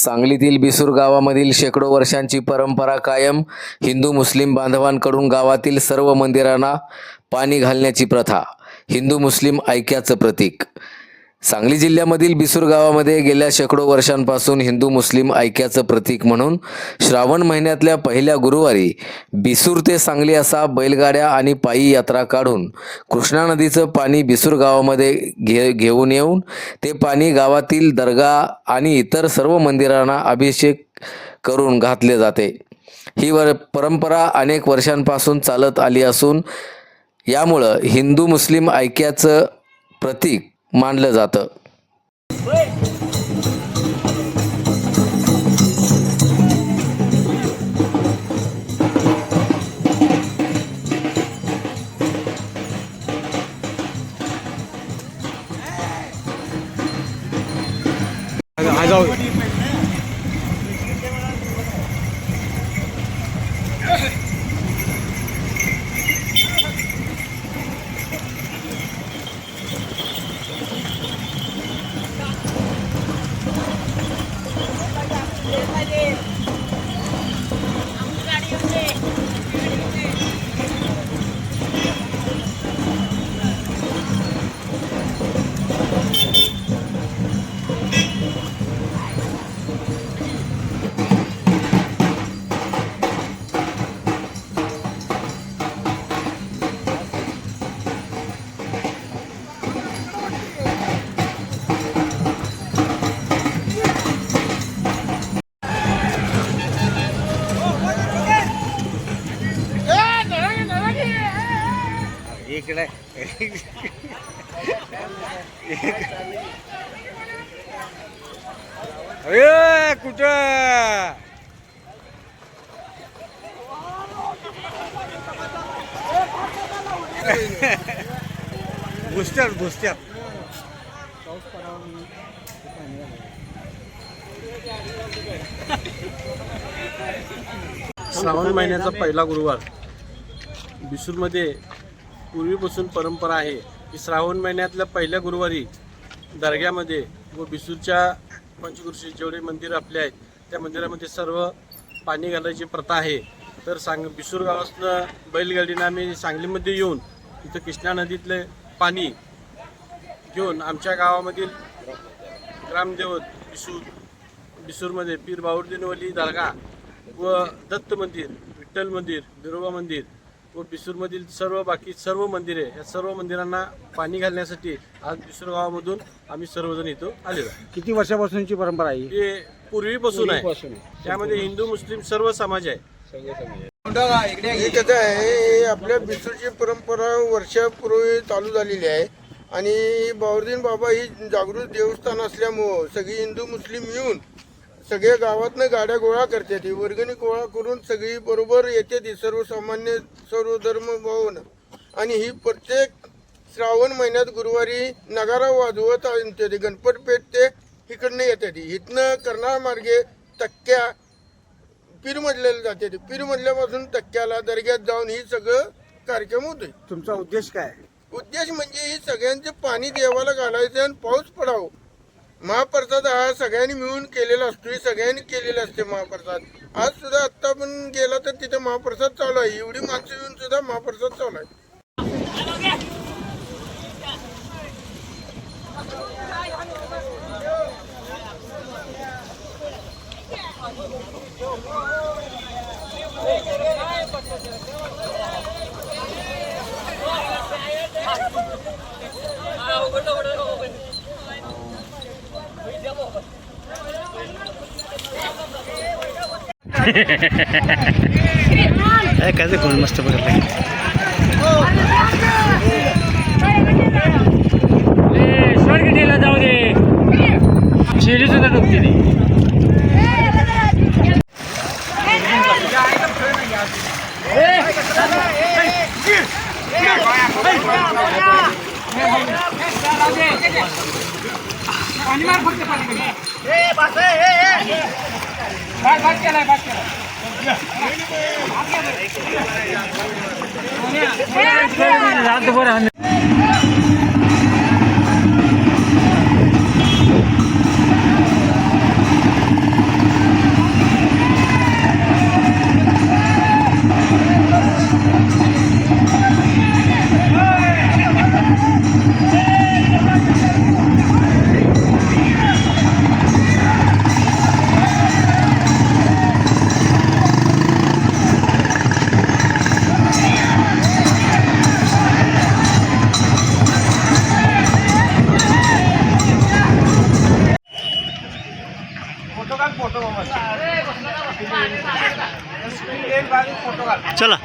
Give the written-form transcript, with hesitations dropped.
सांगलीतील बिसूर गावामधील शेकडो वर्षांची परंपरा कायम. हिंदू मुस्लिम बांधवांकडून गावातील सर्व मंदिरांना पाणी घालण्याची प्रथा. हिंदू मुस्लिम ऐक्याचं प्रतीक. सांगली जिल्ह्यामधील बिसूर गावामध्ये गेल्या शेकडो वर्षांपासून हिंदू मुस्लिम ऐक्याचं प्रतीक म्हणून श्रावण महिन्यातल्या पहिल्या गुरुवारी बिसूर ते सांगली असा बैलगाड्या आणि पायी यात्रा काढून कृष्णा नदीचं पाणी बिसूर गावामध्ये घेऊन येऊन ते पाणी गावातील दर्गा आणि इतर सर्व मंदिरांना अभिषेक करून घातले जाते. ही परंपरा अनेक वर्षांपासून चालत आली असून यामुळं हिंदू मुस्लिम ऐक्याचं प्रतीक मानलं जातं. इकडे कुठं भुसत्यात श्रावण महिन्याचा पहिला गुरुवार. बिसूरमध्ये पूर्वीपासून परंपरा आहे की श्रावण महिन्यातल्या पहिल्या गुरुवारी दर्ग्यामध्ये व बिसूरच्या पंचक्रोशी जेवढे मंदिर आपले आहेत त्या मंदिरामध्ये सर्व पाणी घालायची प्रथा आहे. तर बिसूर गावातनं बैलगाडीनं आम्ही सांगलीमध्ये येऊन इथं कृष्णा नदीतले पाणी घेऊन आमच्या गावामधील ग्रामदेवत बिसूरमध्ये पीर बाऊद्दीन वली दर्गा व दत्त मंदिर, विठ्ठल मंदिर, बिरोबा मंदिर व बिसूरमधील बाकी सर्व मंदिरे या सर्व मंदिरांना पाणी घालण्यासाठी आज बिसूर गावामधून आम्ही सर्वजण इथं आलेलो. किती वर्षापासूनची परंपरा आहे? हे पूर्वीपासून आहे. त्यामध्ये हिंदू मुस्लिम सर्व समाज आहे. कसं आहे, आपल्या बिसूरची परंपरा वर्षापूर्वी चालू झालेली आहे आणि बाऊद्दीन बाबा ही जागृत देवस्थान असल्यामुळं सगळी हिंदू मुस्लिम मिळून सगळ्या गावातनं गाड्या गोळा करते. ती वर्गणी गोळा करून सगळी बरोबर येते ती सर्वसामान्य सर्व धर्म भावन. आणि ही प्रत्येक श्रावण महिन्यात गुरुवारी नगारा वाजवत ते गणपत पेठ ते इकडनं येते. ती इथनं कर्नाळ मार्गे तक्क्या पीरमधल्याला जाते. ती पीरमधल्यापासून तक्क्याला दर्ग्यात जाऊन ही सगळं कार्यक्रम होतोय. तुमचा उद्देश काय? उद्देश म्हणजे ही सगळ्यांचे पाणी देवाला घालायचं आणि पाऊस पडावं. महाप्रसाद हा सगळ्यांनी मिळून केलेला असतो. सगळ्यांनी केलेला असते महाप्रसाद. आज सुद्धा आत्ता पण गेला तर तिथे महाप्रसाद चालू आहे. एवढी माणसं येऊन सुद्धा महाप्रसाद चालू आहे. काय कोण मस्त बघितलं. स्वर्गीला जाऊ दे, शिडी सुद्धा डुबते ती. हात वर हाण. चला